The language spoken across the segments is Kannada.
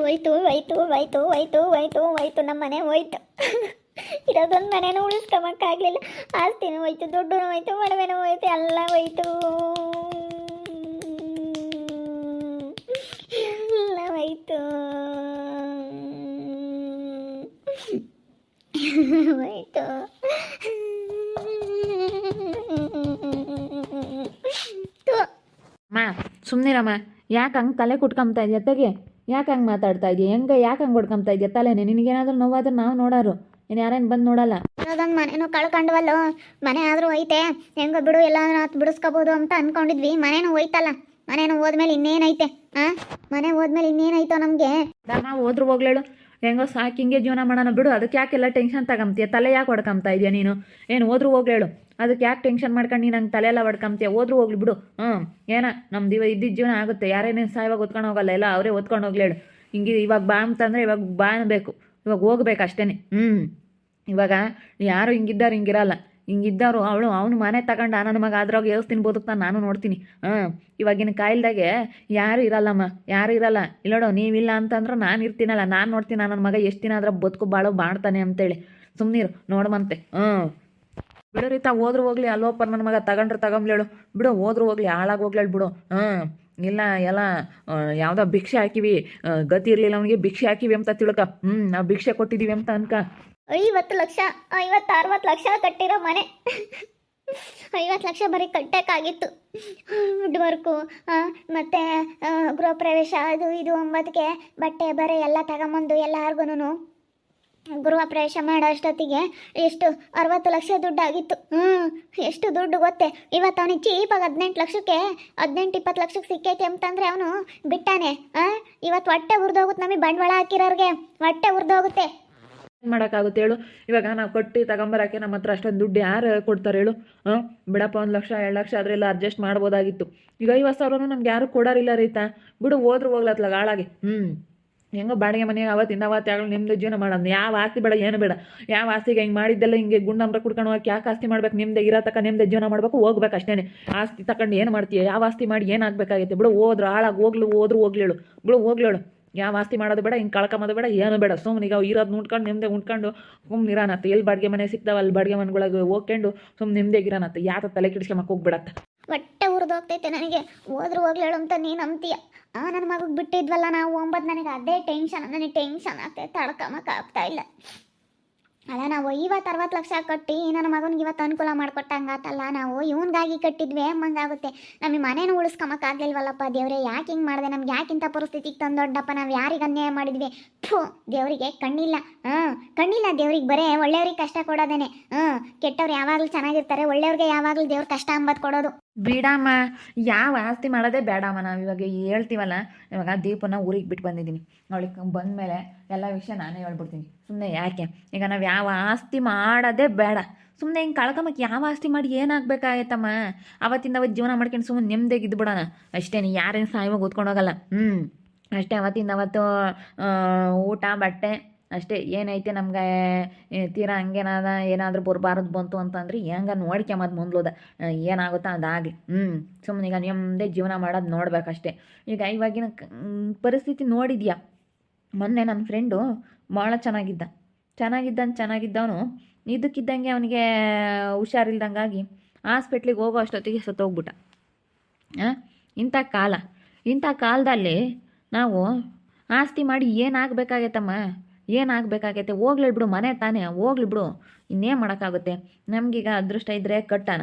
ಹೋಯ್ತು ಹೋಯ್ತು ಹೋಯ್ತು ಹೋಯ್ತು ಹೋಯ್ತು ಹೋಯ್ತು ನಮ್ಮ ಮನೆ ಹೋಯ್ತು. ಇರೋದೊಂದು ಮನೇನೂ ಉಳಿಸ್ಕೊಂಬಕ್ಕಾಗಲಿಲ್ಲ. ಆಸ್ತಿನೂ ಹೋಯ್ತು, ದುಡ್ಡು ಹೋಯ್ತು, ಒಡವೆನೂ ಹೋಯ್ತು, ಎಲ್ಲ ಹೋಯ್ತು, ಎಲ್ಲ ಹೋಯ್ತು ಹೋಯ್ತು. ಅಮ್ಮ ಸುಮ್ಮನಿರಮ್ಮ, ಯಾಕೆ ಹಂಗೆ ತಲೆ ಕುಟ್ಕೊಂತ ಇದೆಯಾ? ತೆಗೆ, ಯಾಕೆ ಹಂಗೆ ಮಾತಾಡ್ತಾ ಇದೆಯಾ? ಯಾಕೆ ಹಂಗೆ ಹೊಡ್ಕೊಂತ ಇದೆಯಾ ತಲೆನೇ? ನಿನಗೇನಾದ್ರೂ ನೋವಾದ್ರೆ ನಾವು ನೋಡೋರು, ಇನ್ನು ಯಾರೇನು ಬಂದು ನೋಡಲ್ಲ. ಇರೋದೊಂದು ಮನೇನು ಕಳ್ಕೊಂಡ್ವಲ್ಲೋ. ಮನೆ ಆದರೂ ಹೋಯ್ತೆ, ಹೆಂಗೋ ಬಿಡು ಎಲ್ಲಾದ್ರೂ ಹತ್ತು ಬಿಡಿಸ್ಕೋಬೋದು ಅಂತ ಅಂದ್ಕೊಂಡಿದ್ವಿ. ಮನೇನು ಹೋಯ್ತಲ್ಲ. ಮನೇನು ಹೋದ್ಮೇಲೆ ಇನ್ನೇನೈತೆ? ಮನೆ ಹೋದ್ಮೇಲೆ ಇನ್ನೇನಾಯ್ತೋ ನಮಗೆ? ನಾವು ಹೋದ್ರು ಹೋಗ್ಲೇಳು, ಹೆಂಗೋ ಸಾಕು ಹಿಂಗೆ ಜೀವನ ಮಾಡೋಣ ಬಿಡು. ಅದಕ್ಕೆ ಯಾಕೆಲ್ಲ ಟೆನ್ಷನ್ ತಗೊಂತೀಯ? ತಲೆ ಯಾಕೆ ಹೊಡ್ಕೊಂತ ಇದೆಯಾ ನೀನು? ಏನು ಹೋದ್ರು ಹೋಗ್ಲೇಳು, ಅದಕ್ಕೆ ಯಾಕೆ ಟೆನ್ಷನ್ ಮಾಡ್ಕೊಂಡು ನೀನು ಹಂಗೆ ತಲೆ ಎಲ್ಲ ಹೊಡ್ಕೊಂತೀಯ? ಹೋದ್ರು ಹೋಗ್ಲಿ ಬಿಡು. ಏನ ನಮ್ದು ಇದ್ದಿದ್ದ ಜೀವನ ಆಗುತ್ತೆ, ಯಾರೇನೇನು ಸಾಯವಾಗ ಹೊತ್ಕೊಂಡು ಹೋಗಲ್ಲ, ಎಲ್ಲ ಅವರೇ ಹೊತ್ಕೊಂಡು ಹೋಗ್ಲೇಳು. ಹಿಂಗೆ ಇವಾಗ ಬಾ ಅಂತಂದರೆ ಇವಾಗ ಬಾ ಅನ್ಬೇಕು, ಇವಾಗ ಹೋಗ್ಬೇಕು ಅಷ್ಟೇ. ಇವಾಗ ಯಾರು ಹಿಂಗಿದ್ದಾರು ಹಿಂಗಿರಲ್ಲ. ಹಿಂಗಿದ್ದವರು ಅವನು ಮನೆ ತಗೊಂಡು ನನ್ನ ಮಗ ಅದ್ರಾಗ ಏಳ್ಸ್ತೀನಿ ಬದುಕ್ತಾನೆ, ನಾನು ನೋಡ್ತೀನಿ. ಇವಾಗಿನ ಕಾಯಿಲ್ದಾಗೆ ಯಾರು ಇರಲ್ಲಮ್ಮ, ಯಾರು ಇರಲ್ಲ. ಇಲ್ಲೋಡು, ನೀವಿಲ್ಲ ಅಂತಂದ್ರೆ ನಾನು ಇರ್ತೀನಲ್ಲ, ನಾನು ನೋಡ್ತೀನಿ ನನ್ನ ಮಗ ಎಷ್ಟು ದಿನ ಆದ್ರೆ ಬದುಕು ಬಾಳೋ ಬಾಣ್ತಾನೆ ಅಂತೇಳಿ. ಸುಮ್ಮನಿರು ನೋಡ್ಮಂತೆ. ಬಿಡು ರೀತಾ, ಹೋದ್ರು ಹೋಗ್ಲಿ. ಅಲ್ಲೋಪರ್ ನನ್ನ ಮಗ ತಗೊಂಡ್ರೆ ತಗೊಂಬ್ಲೇಳು ಬಿಡು, ಹೋದ್ರು ಹೋಗ್ಲಿ, ಹಾಳಾಗಿ ಹೋಗ್ಲೇಳು ಬಿಡು. ಇಲ್ಲ ಎಲ್ಲ ಯಾವುದೋ ಭಿಕ್ಷೆ ಹಾಕಿವಿ, ಗತಿ ಇರಲಿಲ್ಲ ಅವನಿಗೆ, ಭಿಕ್ಷೆ ಹಾಕಿವಿ ಅಂತ ತಿಳ್ಕ. ನಾವು ಭಿಕ್ಷೆ ಕೊಟ್ಟಿದ್ದೀವಿ ಅಂತ ಅನ್ಕ. 50 ಲಕ್ಷ 50-60 ಲಕ್ಷ ಕಟ್ಟಿರೋ ಮನೆ. 50 ಲಕ್ಷ ಬರೀ ಕಟ್ಟಕ್ಕಾಗಿತ್ತು. ವುಡ್ ವರ್ಕು ಮತ್ತು ಗೃಹ ಪ್ರವೇಶ ಅದು ಇದು 9ಕ್ಕೆ ಬಟ್ಟೆ ಬರೆ ಎಲ್ಲ ತಗೊಂಬಂದು ಎಲ್ಲಾರ್ಗು ಗೃಹ ಪ್ರವೇಶ ಮಾಡೋ ಅಷ್ಟೊತ್ತಿಗೆ ಎಷ್ಟು 60 ಲಕ್ಷ ದುಡ್ಡಾಗಿತ್ತು. ಎಷ್ಟು ದುಡ್ಡು ಗೊತ್ತೇ? ಇವತ್ತು ಅವನಿಗೆ ಚೀಪಾಗಿ 18 ಲಕ್ಷಕ್ಕೆ 18-20 ಲಕ್ಷಕ್ಕೆ ಸಿಕ್ಕೈತೆ ಅಂತಂದರೆ ಅವನು ಬಿಟ್ಟಾನೆ. ಇವತ್ತು ಹೊಟ್ಟೆ ಉರಿದೋಗುತ್ತೆ. ನಮಗೆ ಬಂಡವಾಳ ಹಾಕಿರೋರಿಗೆ ಹೊಟ್ಟೆ ಉರಿದೋಗುತ್ತೆ. ಏನು ಮಾಡೋಕ್ಕಾಗುತ್ತೆ ಹೇಳು? ಇವಾಗ ನಾವು ಕಟ್ಟಿ ತಗೊಂಬರೋಕ್ಕೆ ನಮ್ಮ ಹತ್ರ ಅಷ್ಟೊಂದು ದುಡ್ಡು ಯಾರು ಕೊಡ್ತಾರೆ ಹೇಳು? ಬಿಡಪ್ಪ, 1 ಲಕ್ಷ 2 ಲಕ್ಷ ಅದರೆಲ್ಲ ಅಡ್ಜಸ್ಟ್ ಮಾಡ್ಬೋದಾಗಿತ್ತು. ಈಗ 50,000 ನಮ್ಗೆ ಯಾರು ಕೊಡೋರಿಲ್ಲ ರೀತಾ. ಬಿಡು, ಹೋದ್ರು ಹೋಗ್ಲತ್ಲಾಗ ಹಾಳಾಗಿ. ಹೆಂಗೋ ಬಾಡಿಗೆ ಮನೆಗೆ ಅವತ್ತಿಂದ ಅವತ್ತಾಗಲು ನಿಮ್ಮದು ಜೀವನ ಮಾಡೋದು. ಯಾವ ಆಸ್ತಿ ಬೇಡ, ಏನು ಬೇಡ. ಯಾವ ಆಸ್ತಿಗೆ ಹಿಂಗೆ ಮಾಡಿದ್ದೆಲ್ಲ ಹಿಂಗೆ ಗುಂಡಂಬ್ರ ಕುಡ್ಕೊಂಡು ಹೋಗಿ ಯಾಕೆ ಆಸ್ತಿ ಮಾಡ್ಬೇಕು? ನಿಮ್ಮದೇ ಇರೋ ತಕ್ಕ ನಿಮ್ಮದೇ ಜೀವನ ಮಾಡಬೇಕು, ಹೋಗ್ಬೇಕು ಅಷ್ಟೇ. ಆಸ್ತಿ ತಗೊಂಡು ಏನು ಮಾಡ್ತೀಯ? ಯಾವ ಆಸ್ತಿ ಮಾಡಿ ಏನಾಗಬೇಕಾಗೈತೆ? ಬಿಡು, ಹೋದ್ರು ಹಾಳಾಗಿ ಹೋದ್ರು ಹೋಗ್ಲೇಳು ಬಿಡು, ಹೋಗ್ಲೇಳು. ಯಾವ ಆಸ್ತಿ ಮಾಡೋದು ಬೇಡ, ಹಿಂಗೆ ಕಳ್ಕೊಂಬೋದು ಬೇಡ, ಏನು ಬೇಡ. ಸುಮ್ಮನೆ ಈಗ ಇರೋದು ಉಂಡ್ಕೊಂಡು ನಿಮ್ಮದೇ ಉಂಡ್ಕೊಂಡು ಸುಮ್ಮನೆ ಇರೋನತ್ತ. ಎಲ್ಲಿ ಬಾಡಿಗೆ ಮನೆ ಸಿಗ್ತಾವ ಅಲ್ಲಿ ಬಾಡಿಗೆ ಮನೆಗಳಿಗೆ ಹೋಗ್ಕೊಂಡು ಸುಮ್ಮನೆ ನಿಮ್ಮದೇ ಇರೋನತ್ತ. ಯಾತ ತಲೆ ಕೆಡಿಸ್ಕೊಂಬಕ್ಕೆ ಹೋಗ್ಬಿಡತ್ತ. ಹೊಟ್ಟೆ ಉರಿದೋಗ್ತೈತೆ ನನಗೆ. ಹೋದ್ರು ಹೋಗ್ಲೇಳು ಅಂತ ನೀನು ಅಂತೀಯ. ನನ್ನ ಮಗಗೆ ಬಿಟ್ಟಿದ್ವಲ್ಲ ನಾವು 9, ನನಗೆ ಅದೇ ಟೆನ್ಷನ್. ನನಗೆ ಟೆನ್ಷನ್ ಆಗ್ತೈತೆ, ತಡ್ಕೊಂಬಕ್ಕೆ ಆಗ್ತಾ ಇಲ್ಲ. ಅಲ್ಲ, ನಾವು 50-60 ಲಕ್ಷ ಕಟ್ಟಿ ನನ್ನ ಮಗನಿಗೆ ಇವತ್ತು ಅನುಕೂಲ ಮಾಡಿಕೊಟ್ಟಂಗಾತಲ್ಲ. ನಾವು ಇವನಿಗಾಗಿ ಕಟ್ಟಿದ್ವಿ ಅಮ್ಮಂಗಾಗುತ್ತೆ. ನಮಗೆ ಮನೇನು ಉಳಿಸ್ಕೊಂಬಕ್ಕಾಗಲಿಲ್ವಲ್ಲಪ್ಪ ದೇವರೇ. ಯಾಕೆ ಹಿಂಗೆ ಮಾಡಿದೆ? ನಮ್ಗೆ ಯಾಕಿಂಥ ಪರಿಸ್ಥಿತಿಗೆ ತಂದೊಡ್ಡಪ್ಪ? ನಾವು ಯಾರಿಗೆ ಅನ್ಯಾಯ ಮಾಡಿದ್ವಿ? ದೇವರಿಗೆ ಕಣ್ಣಿಲ್ಲ. ಕಣ್ಣಿಲ್ಲ ದೇವ್ರಿಗೆ. ಬರೇ ಒಳ್ಳೆಯವ್ರಿಗೆ ಕಷ್ಟ ಕೊಡೋದೇನೆ. ಕೆಟ್ಟವ್ರು ಯಾವಾಗಲೂ ಚೆನ್ನಾಗಿರ್ತಾರೆ, ಒಳ್ಳೆಯವ್ರಿಗೆ ಯಾವಾಗಲೂ ದೇವ್ರ ಕಷ್ಟ ಅಂಬದು ಕೊಡೋದು. ಬಿಡಮ್ಮ, ಯಾವ ಆಸ್ತಿ ಮಾಡೋದೇ ಬೇಡಮ್ಮ. ನಾವು ಇವಾಗ ಹೇಳ್ತೀವಲ್ಲ, ಇವಾಗ ದೀಪನ ಊರಿಗೆ ಬಿಟ್ಟು ಬಂದಿದ್ದೀನಿ. ಅವಳಿಗೆ ಬಂದಮೇಲೆ ಎಲ್ಲ ವಿಷಯ ನಾನೇ ಹೇಳ್ಬಿಡ್ತೀನಿ. ಸುಮ್ಮನೆ ಯಾಕೆ? ಈಗ ನಾವು ಯಾವ ಆಸ್ತಿ ಮಾಡೋದೇ ಬೇಡ. ಸುಮ್ಮನೆ ಹಿಂಗೆ ಕಳ್ಕೊಂಬಕ್ಕೆ ಯಾವ ಆಸ್ತಿ ಮಾಡಿ ಏನಾಗಬೇಕಾಗೈತಮ್ಮ? ಅವತ್ತಿಂದ ಅವತ್ತು ಜೀವನ ಮಾಡ್ಕೊಂಡು ಸುಮ್ಮನೆ ನೆಮ್ಮದಿಯಾಗಿ ಇದ್ಬಿಡೋಣ ಅಷ್ಟೇ. ಯಾರೇನು ಸಾಯುವಾಗ ಓದ್ಕೊಂಡು ಹೋಗಲ್ಲ. ಅಷ್ಟೇ. ಅವತ್ತಿಂದ ಅವತ್ತು ಊಟ ಬಟ್ಟೆ ಅಷ್ಟೇ. ಏನೈತೆ ನಮ್ಗೆ ತೀರಾ ಹಂಗೇನಾದ ಏನಾದರೂ ಬರಬಾರದು ಬಂತು ಅಂತಂದ್ರೆ ಹೆಂಗೆ ನೋಡ್ಕೊಂಬದು ಮುಂದ್ಲೋದ ಏನಾಗುತ್ತೋ ಅದಾಗಲಿ. ಸುಮ್ಮನೆ ಈಗ ನಿಮ್ಮದೇ ಜೀವನ ಮಾಡೋದು ನೋಡ್ಬೇಕಷ್ಟೇ. ಈಗ ಇವಾಗಿನ ಪರಿಸ್ಥಿತಿ ನೋಡಿದ್ಯಾ? ಮೊನ್ನೆ ನನ್ನ ಫ್ರೆಂಡು ಭಾಳ ಚೆನ್ನಾಗಿದ್ದವನು ಇದಕ್ಕಿದ್ದಂಗೆ ಅವನಿಗೆ ಹುಷಾರಿಲ್ದಂಗಾಗಿ ಹಾಸ್ಪಿಟ್ಲಿಗೆ ಹೋಗೋ ಅಷ್ಟೊತ್ತಿಗೆ ಸತ್ತೋಗ್ಬಿಟ್ಟ. ಇಂಥ ಕಾಲದಲ್ಲಿ ನಾವು ಆಸ್ತಿ ಮಾಡಿ ಏನಾಗಬೇಕಾಗೈತಮ್ಮ? ಏನಾಗಬೇಕಾಗೈತೆ? ಹೋಗ್ಲಿ ಬಿಡು, ಮನೆ ತಾನೇ, ಹೋಗ್ಲಿ ಬಿಡು. ಇನ್ನೇನು ಮಾಡೋಕ್ಕಾಗುತ್ತೆ? ನಮಗೀಗ ಅದೃಷ್ಟ ಇದ್ದರೆ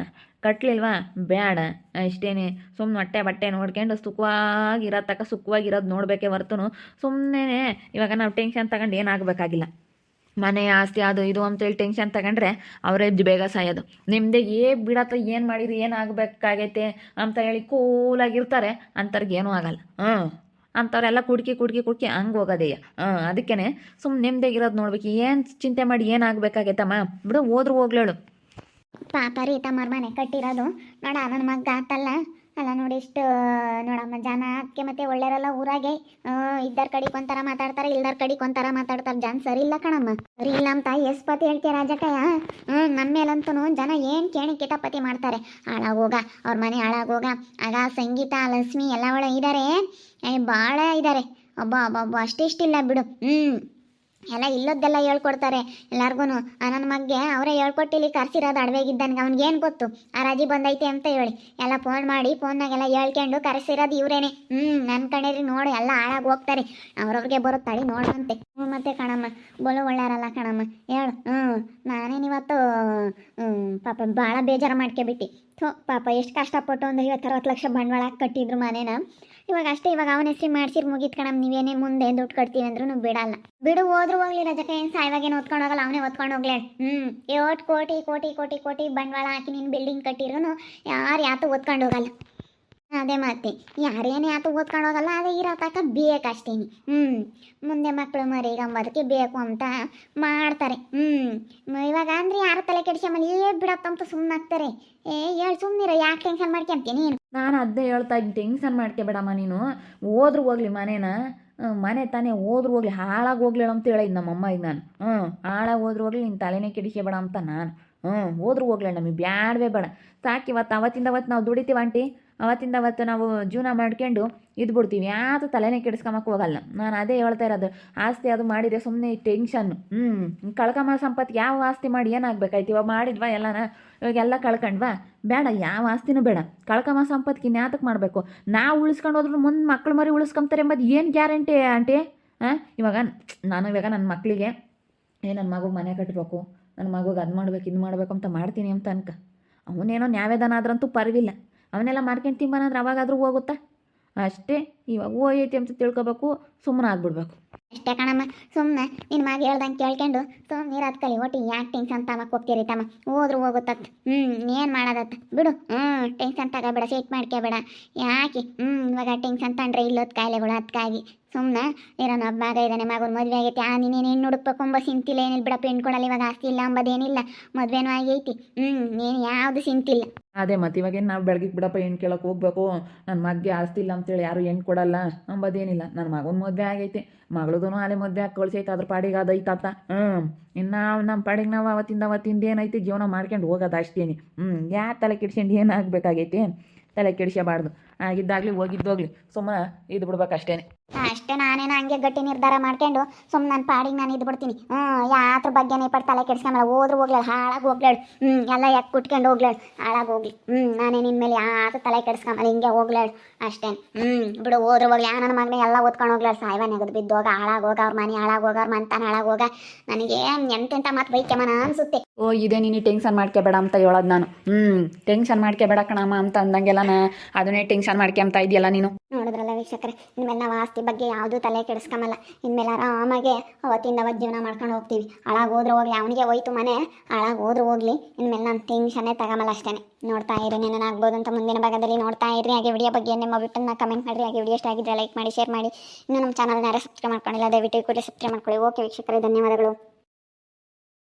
ಕಟ್ಟಲಿಲ್ವಾ? ಬೇಡ ಅಷ್ಟೇನೆ. ಸುಮ್ಮನೆ ಹೊಟ್ಟೆ ಬಟ್ಟೆ ನೋಡ್ಕೊಂಡು ಸುಖವಾಗಿರೋದು ನೋಡಬೇಕೇ ಹೊರತು ಸುಮ್ಮನೆ ಇವಾಗ ನಾವು ಟೆನ್ಷನ್ ತಗೊಂಡು ಏನಾಗಬೇಕಾಗಿಲ್ಲ. ಮನೆ ಆಸ್ತಿ ಅದು ಇದು ಅಂತೇಳಿ ಟೆನ್ಷನ್ ತಗೊಂಡ್ರೆ ಅವರೇ ಬೇಗ ಸಾಯೋದು. ನಿಮ್ಮದೇ ಬಿಡತ್ತ, ಏನು ಮಾಡಿರಿ, ಏನಾಗಬೇಕಾಗೈತೆ ಅಂತ ಹೇಳಿ ಕೂಲಾಗಿರ್ತಾರೆ. ಅಂಥವ್ರಿಗೆ ಏನೂ ಆಗಲ್ಲ. ಅಂಥವ್ರೆಲ್ಲ ಕುಡ್ಕಿ ಹಂಗೆ ಹೋಗೋದೆಯ. ಅದಕ್ಕೇ ಸುಮ್ಮನೆ ನೆಮ್ಮದಿಯಾಗಿರೋದು ನೋಡ್ಬೇಕು. ಏನು ಚಿಂತೆ ಮಾಡಿ ಏನಾಗಬೇಕಾಗೈತಮ್ಮ? ಬಿಡು, ಹೋದ್ರು ಹೋಗ್ಲೇಳು. ಪಾಪ ರೀತಾ ಮನೆ ಕಟ್ಟಿರೋದು ನೋಡ. ನನ್ನ ಮಗ ಆತಲ್ಲ ಅಲ್ಲ ನೋಡಿ, ಇಷ್ಟು ನೋಡಮ್ಮ ಜನ ಅದಕ್ಕೆ ಮತ್ತೆ ಒಳ್ಳೆಯರೆಲ್ಲ ಊರಾಗೆ ಇದ್ದಾರ ಕಡೆಗೆ ಒಂಥರ ಮಾತಾಡ್ತಾರೆ, ಇಲ್ದಾರ ಕಡೆಗೆ ಒಂಥರ ಮಾತಾಡ್ತಾರೆ. ಜನ ಸರಿ ಇಲ್ಲ ಕಣಮ್ಮ, ಸರಿ ಇಲ್ಲ ಅಂತ ಎಸ್ಪತಿ ಹೇಳ್ತೀಯ ರಾಜಕಯ್ಯ. ನಮ್ಮ ಮೇಲಂತೂ ಜನ ಏನು ಕೇಣಿ ಕಿಟಪತಿ ಮಾಡ್ತಾರೆ. ಹಾಳಾಗೋಗ, ಅವ್ರ ಮನೆ ಹಾಳಾಗೋಗ. ಆಗ ಸಂಗೀತ ಲಕ್ಷ್ಮಿ ಎಲ್ಲ ಒಳ್ಳೆ ಇದ್ದಾರೆ, ಭಾಳ ಇದ್ದಾರೆ. ಅಬ್ಬ ಅಷ್ಟಿಷ್ಟಿಲ್ಲ ಬಿಡು. ಎಲ್ಲ ಇಲ್ಲದ್ದೆಲ್ಲ ಹೇಳ್ಕೊಡ್ತಾರೆ ಎಲ್ಲಾರ್ಗು. ನನ್ನ ಮಗ್ಗೆ ಅವರೇ ಹೇಳ್ಕೊಟ್ಟಿಲ್ಲಿ ಕರ್ಸಿರೋದು ಅಡವೆಗಿದ್ದಾನೆ. ಅವ್ನಿಗೇನು ಗೊತ್ತು ಆ ರಜೆ ಬಂದೈತೆ ಅಂತ ಹೇಳಿ ಎಲ್ಲ ಫೋನ್ ಮಾಡಿ ಫೋನ್ನಾಗೆಲ್ಲ ಹೇಳ್ಕೊಂಡು ಕರೆಸಿರೋದು ಇವರೇನೆ. ನನ್ನ ಕಣೇರಿ ನೋಡಿ ಎಲ್ಲ ಹಾಳಾಗಿ ಹೋಗ್ತಾರೆ. ಅವ್ರವ್ರಿಗೆ ಬರುತ್ತಾಳಿ ನೋಡಂತೆ. ಮತ್ತೆ ಕಣಮ್ಮ ಬೋಳು ಒಳ್ಳೆಯರಲ್ಲ ಕಣಮ್ಮ ಹೇಳು. ನಾನೇನಿವತ್ತು ಪಾಪ ಭಾಳ ಬೇಜಾರು ಮಾಡ್ಕೊಬಿಟ್ಟು ಪಾಪ ಎಷ್ಟು ಕಷ್ಟಪಟ್ಟು ಒಂದು 50-60 ಲಕ್ಷ ಬಂಡವಾಳ ಕಟ್ಟಿದ್ರು ಮನೇನ. ಇವಾಗ ಅಷ್ಟೇ, ಇವಾಗ ಅವನ ಹೆಸ್ರು ಮಾಡ್ಸಿರ್ ಮುಗಿತ್ ಕಣಮ್ಮ. ನೀವೇನೇ ಮುಂದೆ ದುಡ್ಡು ಕಟ್ತೀವಿ ಅಂದ್ರೂ ಬಿಡಲ್ಲ. ಬಿಡು ಹೋದ್ರು ಹೋಗ್ಲಿ ರಜಕ, ಏನು ಸಾಯವಾಗೇನು ಓದ್ಕೊಂಡು ಹೋಗಲ್ಲ, ಅವನೇ ಓದ್ಕೊಂಡು ಹೋಗ್ಲೇಳು. 8 ಕೋಟಿ ಕೋಟಿ ಕೋಟಿ ಕೋಟಿ ಬಂಡವಾಳ ಹಾಕಿ ನೀನು ಬಿಲ್ಡಿಂಗ್ ಕಟ್ಟಿದ್ರು ಯಾರು ಯಾತು ಓದ್ಕೊಂಡು ಹೋಗಲ್ಲ. ಅದೇ ಮತ್ತೆ ಯಾರೇನೇ ಆತು ಓದ್ಕೊಂಡು ಹೋಗಲ್ಲ. ಅದೇ ಇರೋ ತಕ್ಕ ಬೇಕಷ್ಟೇನಿ. ಮುಂದೆ ಮಕ್ಕಳು ಮರಿ ಗಂಬದಕ್ಕೆ ಬೇಕು ಅಂತ ಮಾಡ್ತಾರೆ. ಇವಾಗ ಅಂದ್ರೆ ಯಾರು ತಲೆ ಕೆಡಿಸ್ಕೊಂಬಲ್ಲಿ ಬಿಡತ್ತಂತ ಸುಮ್ಮನಾಗ್ತಾರೆ. ಹೇಳಿ ಸುಮ್ಮನಿರ, ಯಾಕೆ ಟೆನ್ಷನ್ ಮಾಡ್ಕೊಂತೀನಿ ನೀನು? ನಾನು ಅದೇ ಹೇಳ್ತಾ ಇದ್ದೀನಿ, ಟೆನ್ಷನ್ ಮಾಡ್ಕೊಬೇಡಮ್ಮ ನೀನು. ಹೋದ್ರು ಹೋಗ್ಲಿ ಮನೇನ, ಮನೆ ತಾನೇ ಹೋದ್ರು ಹೋಗ್ಲಿ, ಹಾಳಾಗಿ ಹೋಗ್ಲೇಳು ಅಂತ ಹೇಳಿದ್ ನಮ್ಮಮ್ಮ. ಈಗ ನಾನು ಹಾಳಾಗಿ ಹೋದ್ರು ಹೋಗ್ಲಿ, ನಿನ್ನ ತಲೆನೇ ಕೆಡಿಸ್ಕೊಬೇಡ ಅಂತ ನಾನು. ಹೋದ್ರು ಹೋಗ್ಲೇಳು, ನಮಗೆ ಬ್ಯಾಡವೇ ಬೇಡ. ಸಾಕು ಅವತ್ತಿಂದ ಅವತ್ತು ನಾವು ದುಡಿತೀವಿ ಆಂಟಿ. ಅವತ್ತಿಂದ ಅವತ್ತು ನಾವು ಜೀವನ ಮಾಡ್ಕೊಂಡು ಇದ್ಬಿಡ್ತೀವಿ. ಯಾವುದು ತಲೆನೇ ಕೆಡಿಸ್ಕೊಂಬಕ್ಕೆ ಹೋಗಲ್ಲ. ನಾನು ಅದೇ ಹೇಳ್ತಾ ಇರೋದು. ಆಸ್ತಿ ಅದು ಮಾಡಿದರೆ ಸುಮ್ಮನೆ ಟೆನ್ಷನ್ನು. ಕಳ್ಕೊಂಬ ಸಂಪತ್ತಿಗೆ ಯಾವ ಆಸ್ತಿ ಮಾಡಿ ಏನಾಗಬೇಕಾಯ್ತು? ಇವಾಗ ಮಾಡಿದ್ವಾ ಎಲ್ಲನ, ಇವಾಗೆಲ್ಲ ಕಳ್ಕೊಂಡ್ವಾ? ಬೇಡ, ಯಾವ ಆಸ್ತಿನೂ ಬೇಡ. ಕಳ್ಕೊಂಬ ಸಂಪತ್ತಿಗೆ ಇನ್ಯಾತಕ್ಕೆ ಮಾಡಬೇಕು? ನಾವು ಉಳಿಸ್ಕೊಂಡು ಹೋದ್ರೂ ಮುಂದೆ ಮಕ್ಕಳು ಮರಿ ಉಳಿಸ್ಕೊಂತಾರೆ ಎಂಬುದು ಏನು ಗ್ಯಾರಂಟಿ ಆಂಟಿ? ಇವಾಗ ನನ್ನ ಮಕ್ಕಳಿಗೆ ನನ್ನ ಮಗುಗೆ ಮನೆ ಕಟ್ಟಬೇಕು, ನನ್ನ ಮಗುಗೆ ಅದು ಮಾಡ್ಬೇಕು ಇದು ಮಾಡಬೇಕು ಅಂತ ಮಾಡ್ತೀನಿ ಅಂತ ಅನ್ಕ. ಅವನೇನೋ ನ್ಯಾವೇದಾನ ಆದ್ರಂತೂ ಪರವಿಲ್ಲ. ಅವನ್ನೆಲ್ಲ ಮಾಡ್ಕೊಂಡು ತಿಂಬನಂದ್ರೆ ಅವಾಗಾದರೂ ಹೋಗುತ್ತಾ? ಅಷ್ಟೇ. ಇವಾಗ ಹೋಗೈತಿ ಅಂತ ತಿಳ್ಕೊಬೇಕು, ಸುಮ್ಮನೆ ಆಗ್ಬಿಡ್ಬೇಕು ಅಷ್ಟೇ ಕಣಮ್ಮ. ಸುಮ್ಮನೆ ನಿನ್ನ ಮಗ ಹೇಳ್ದಂಗೆ ಕೇಳ್ಕೊಂಡು ಸುಮ್ಮನೆ ಇರೋದು ಕಲಿ. ಒಟ್ಟು ಯಾಕೆ ಟೆನ್ಷನ್ ತಮಕ್ಕೆ ಹೋಗ್ತೀರಿ ತಮ್ಮ? ಹೋದ್ರು ಹೋಗುತ್ತತ್. ಏನು ಮಾಡೋದತ್ತ ಬಿಡು. ಟೆನ್ಷನ್ ತಗೋಬೇಡ, ಸೆಟ್ ಮಾಡ್ಕೋಬೇಡ. ಯಾಕೆ ಇವಾಗ ಟೆನ್ಷನ್ ತಂಡ್ರೆ ಇಲ್ಲೋದು ಕಾಯಿಲೆಗಳು. ಅದಕ್ಕಾಗಿ ಸುಮ್ಮನೆ ಇರೋನು. ಹಬ್ಬ ಮಗ ಇದ್ದಾನೆ, ಮಗನ ಮದುವೆ ಆಗೈತಿ. ನೀನೇನು ಹೆಣ್ಣು ಹುಡುಕ್ಬೇಕು ಎಂಬ ಸಿಂತಿಲ್ಲ, ಏನಿಲ್ಲ ಬಿಡಪ್ಪ. ಹೆಣ್ಣು ಕೊಡಲ್ಲ ಇವಾಗ, ಆಸ್ತಿ ಇಲ್ಲ ಅಂಬೋದೇನಿಲ್ಲ, ಮದುವೆನೂ ಆಗೈತಿ. ನೀನು ಯಾವುದು ಸಿಂತಿಲ್ಲ. ಅದೇ ಮತ್ತು ಇವಾಗೇನು ನಾವು ಬೆಳಗ್ಗೆ ಬಿಡಪ್ಪ ಹೆಣ್ಣು ಕೇಳಕ್ಕೆ ಹೋಗ್ಬೇಕು, ನನ್ನ ಮಗ್ಗೆ ಆಸ್ತಿ ಇಲ್ಲ ಅಂತೇಳಿ ಯಾರು ಹೆಣ್ಣು ಕೊಡಲ್ಲ ಅಂಬೋದೇನಿಲ್ಲ. ನನ್ನ ಮಗನ ಮದುವೆ ಆಗೈತಿ, ಮಗಳದೂ ಅಲ್ಲೇ ಮದುವೆ ಹಾಕಿ ಕಳ್ಸೈತೆ, ಅದ್ರ ಪಾಡಿಗೆ ಅದೈತಾತ. ಇನ್ನು ನಮ್ಮ ಪಾಡಿಗೆ ನಾವು ಅವತ್ತಿಂದ ಏನೈತಿ ಜೀವನ ಮಾಡ್ಕೊಂಡು ಹೋಗೋದು ಅಷ್ಟೇನಿ. ಯಾರು ತಲೆ ಕೆಡ್ಸ್ಕೊಂಡು ಏನು ಆಗಬೇಕಾಗೈತಿ? ತಲೆ ಕೆಡಿಸಬಾರ್ದು. ಆಗಿದ್ದಾಗಲಿ ಹೋಗಿದ್ದೋಗ್ಲಿ, ಸುಮ್ಮನೆ ಇದು ಬಿಡ್ಬೇಕು ಅಷ್ಟೇ. ಅಷ್ಟೇ. ನಾನೇನು ಹಂಗೆ ಗಟ್ಟಿ ನಿರ್ಧಾರ ಮಾಡ್ಕೊಂಡು ಸುಮ್ಮನೆ ನನ್ನ ಪಾಡಿಗೆ ನಾನು ಇದು ಬಿಡ್ತೀನಿ. ಯಾತ್ರ ಬಗ್ಗೆನೇ ಪಟ್ಟು ತಲೆ ಕೆಡ್ಸ್ಕೊಂಬಲ್ಲ. ಹೋದ್ರು ಹೋಗ್ಲೇಳು, ಹಾಳಾಗಿ ಹೋಗ್ಲೇಳು. ಎಲ್ಲ ಯಾಕೆ ಕುಟ್ಕೊಂಡು ಹೋಗ್ಲೇಳು, ಹಾಳಾಗಿ ಹೋಗ್ಲಿ. ನಾನೇ ನಿನ್ನ ಮೇಲೆ ಯಾತು ತಲೆ ಕೆಡ್ಸ್ಕೊಂಬಲ್ಲ, ಹಿಂಗೆ ಹೋಗ್ಲೇಳು ಅಷ್ಟೇ. ಬಿಡು, ಹೋದ್ರು ಹೋಗ್ಲಿ. ನನ್ನ ಮಗನೇ ಎಲ್ಲ ಓದ್ಕೊಂಡು ಹೋಗ್ಲೇಳು. ಸಾಯ್ವ ನೆಗದು ಬಿದ್ದೋಗ, ಹಾಳಾಗೋಗ, ಅವ್ರ ಮನೆ ಹಾಳಾಗೋಗ, ಅವ್ರ ಮನ್ತಾನ ಹಾಳಾಗೋಗ. ನನಗೆ ಎಂತೆಂಥ ಮಾತು ಬೈಕ್ಯಮನ ಅನಿಸುತ್ತೆ. ಇದೇ ನೀನು ಟೆನ್ಷನ್ ಮಾಡ್ಕೋಬೇಡ ಅಂತ ಹೇಳೋದು ನಾನು. ಟೆನ್ಷನ್ ಮಾಡ್ಕೋಬೇಡ ಕಣಮ್ಮ ಅಂತ ಅಂದಂಗೆಲ್ಲ ಅದನ್ನೇ ಟೆನ್ಷನ್ ಮಾಡ್ಕೊಂತ ಇದೆಯಲ್ಲ ನೀನು. ನೋಡಿದ್ರಲ್ಲ ವೀಕ್ಷಕರೇ, ಇನ್ಮೇಲೆ ನಾವು ಆಸ್ತಿ ಬಗ್ಗೆ ಯಾವುದೂ ತಲೆ ಕೆಡಿಸ್ಕೊಂಬಲ್ಲ. ಇನ್ಮೇಲೆ ಆರಾಮಾಗೆ ಅವತ್ತಿಂದ ಅವತ್ತು ಜೀವನ ಮಾಡ್ಕೊಂಡು ಹೋಗ್ತೀವಿ. ಹಾಳಾಗಿ ಹೋದ್ರೆ ಹೋಗ್ಲಿ, ಅವನಿಗೆ ಹೋಯ್ತು ಮನೆ, ಹಾಳಾಗಿ ಹೋದ್ರು ಹೋಗ್ಲಿ. ಇನ್ಮೇಲೆ ನಾನು ಟೆನ್ಷನ್ನೇ ತಗೊಂಬಲ್ಲ ಅಷ್ಟೇ. ನೋಡ್ತಾ ಇರಿ, ಏನೇನಾಗ್ಬೋದು ಅಂತ ಮುಂದಿನ ಭಾಗದಲ್ಲಿ ನೋಡ್ತಾ ಇರಿ. ಹಾಗೆ ವಿಡಿಯೋ ಬಗ್ಗೆ ನಿಮ್ಮ ಅಭಿಪ್ರಾಯನ ಕಮೆಂಟ್ ಮಾಡಿರಿ. ಹಾಗೆ ವಿಡಿಯೋ ಇಷ್ಟ ಆಗಿದ್ರೆ ಲೈಕ್ ಮಾಡಿ, ಶೇರ್ ಮಾಡಿ. ಇನ್ನು ನಮ್ಮ ಚಾನಲ್ನ ಯಾರು ಸಬ್ಸ್ಕ್ರೈಬ್ ಮಾಡ್ಕೊಂಡಿಲ್ಲ, ದಯವಿಟ್ಟು ಕೂಡ ಸಬ್ಸ್ಕ್ರೈಬ್ ಮಾಡ್ಕೊಳ್ಳಿ. ಓಕೆ ವೀಕ್ಷಕರೇ, ಧನ್ಯವಾದಗಳು.